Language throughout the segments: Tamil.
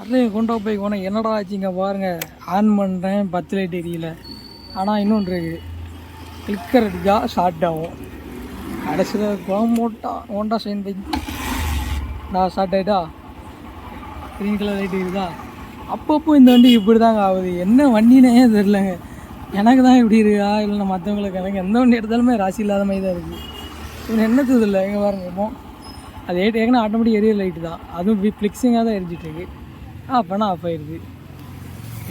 அதுலேயும் கொண்டு போய் போனேன். என்னடா ஆச்சுங்க பாருங்கள், ஆன் பண்ணுறேன் 10 லைட் எரியல. ஆனால் இன்னொன்று இருக்குது, கிளிக்கர் அடிக்கா ஷார்ட் ஆகும். கடைசியில் ஹோண்டா ஷைன் பைக் நான் ஷார்ட் ஆகிட்டா க்ரீன் கலர் லைட் இருக்குதா. அப்பப்போ இந்த வண்டி இப்படி தாங்க ஆகுது. என்ன வண்டினே தெரிலங்க. எனக்கு தான் இப்படி இருக்கா இல்லைன்னா மற்றவங்களுக்கு. எனக்கு எந்த வண்டி எடுத்தாலுமே ராசி இல்லாத மாதிரி தான் இருக்குது. இவன் என்னத்துது இல்லை எங்கே பாருங்க. அது ஏற்கனவே ஆட்டோமேட்டிக் எரிய லைட்டு தான், அதுவும் ஃப்ளிக்ஸிங்காக தான் எரிஞ்சிட்ருக்கு. அப்போனா ஆஃப் ஆகிடுது.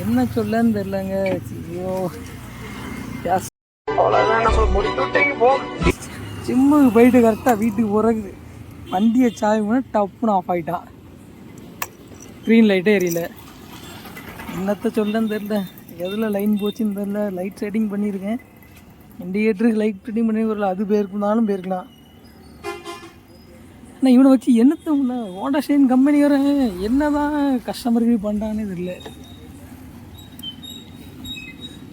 என்ன சொல்லன்னு தெரிலங்க. ஐயோ ஜிம்முக்கு போயிட்டு கரெக்டாக வீட்டுக்கு போகிறது வண்டியை சாவி பண்ண டப்புன்னு ஆஃப் ஆகிட்டான். க்ரீன் லைட்டே எரியல. என்னத்தை சொல்லன்னு தெரில, எதில் லைன் போச்சுன்னு தெரில. லைட் செட்டிங் பண்ணியிருக்கேன், இண்டிகேட்டருக்கு லைட் செட்டிங் பண்ணி அது போயிருக்குனாலும் போயிருக்கலாம். ஆனால் இவனை வச்சு என்னத்தை ஹோண்டா ஷைன் கம்பெனி வர என்ன தான் கஸ்டமருக்கு பண்ணுறான்னு தெரியல.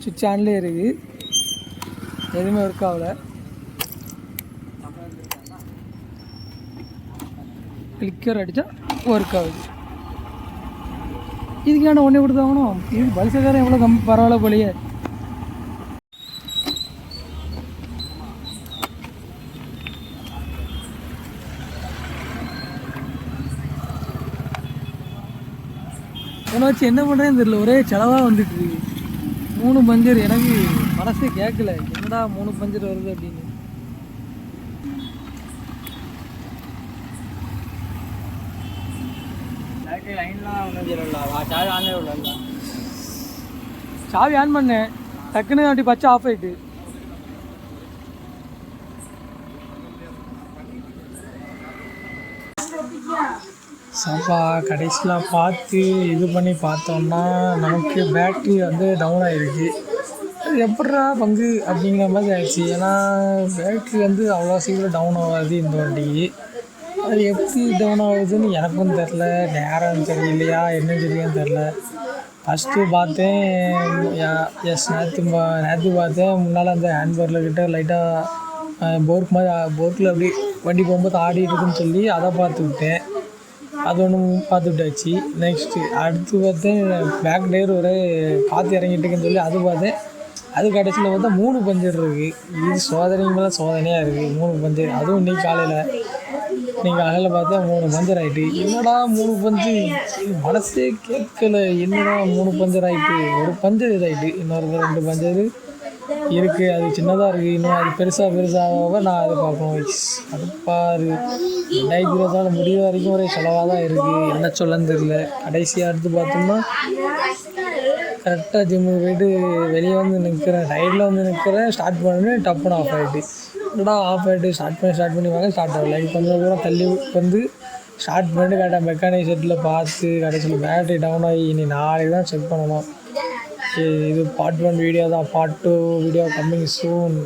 சுவிட்ச் ஆன்லேயே இருக்குது, எதுவுமே ஒர்க் ஆகலை. கிளிக்கர் அடித்தா ஒர்க் ஆகுது. இதுக்கான ஒன்றே கொடுத்து ஆகணும். இது பல்சக்காரன் எவ்வளோ பரவாயில்ல போலையே. இவனை வச்சு என்ன பண்ணுறேன்னு தெரியல, ஒரே செலவாக வந்துட்டு இருக்கு. 3 பஞ்சர். எனக்கு மனசே கேட்கல, என்னடா 3 பஞ்சர் வருது அப்படின்னு. சாவி ஆன் பண்ணேன், டக்குன்னு அப்படி பச்சை ஆஃப் ஆகிட்டு. சப்பா கடைசியில் பார்த்து இது பண்ணி பார்த்தோம்னா நமக்கு பேட்ரி வந்து டவுன் ஆகிருக்கு. அது எப்பட்றா பங்கு அப்படிங்கிற மாதிரி ஆயிடுச்சு. ஏன்னா பேட்ரி வந்து அவ்வளோ சீக்கிரம் டவுன் ஆகாது இந்த வண்டிக்கு. அது எப்படி டவுன் ஆகுதுன்னு எனக்கும் தெரில, நேரம் தெரியலையா என்ன தெரியும் தெரில. ஃபஸ்ட்டு பார்த்தேன், நேற்று பார்த்தேன் முன்னால் அந்த ஹேண்ட்பரில் கிட்ட லைட்டாக போர்க்கில் அப்படி வண்டி போகும்போது ஆடிட்டு இருக்குன்னு சொல்லி அதை பார்த்து விட்டேன். அது ஒன்று பார்த்து விட்டாச்சு. நெக்ஸ்ட்டு அடுத்து பார்த்தேன் பேக் டயர் ஒரு காற்று இறங்கிட்டுருக்குன்னு சொல்லி அது பார்த்தேன். அது கடைசியில் பார்த்தா 3 பஞ்சர் இருக்குது. இது சோதனைக்கு மேலே சோதனையாக இருக்குது. 3 பஞ்சர், அதுவும் இன்றைக்கி காலையில் பார்த்தா 3 பஞ்சர் ஆகிட்டு. என்னடா 3 பஞ்சு, மனசே கேட்கல. என்னடா 3 பஞ்சர் ஆகிட்டு. ஒரு பஞ்சர் இதாகிட்டு, இன்னொரு 2 பஞ்சர் இருக்குது. அது சின்னதாக இருக்குது, இன்னும் அது பெருசாக நான் அதை பார்க்கணும். அதுப்பாரு 2024 முடிவு வரைக்கும் ஒரே செலவாக தான் இருக்குது. என்ன சொல்லன்னு தெரியல. கடைசியாக அடுத்து பார்த்தோம்னா கரெக்டாக ஜிம்முக்கு போய்ட்டு வெளியே வந்து நிற்கிறேன், சைடில் வந்து நிற்கிறேன், ஸ்டார்ட் பண்ணி டப்புன்னு ஆஃப் ஆகிட்டு. என்னடா ஆஃப் ஆகிட்டு, ஸ்டார்ட் பண்ணி வாங்க ஸ்டார்ட் ஆகலை. கொஞ்சம் தூரம் தள்ளி வந்து ஸ்டார்ட் பண்ணிட்டு கரெக்டாக மெக்கானிக் செட்டில் பார்த்து கடைசியில் பேட்டரி டவுன் ஆகி இனி நாளைக்கு தான் செக் பண்ணணும். இது பார்ட் 1 வீடியோ தான். Part 2 video coming soon.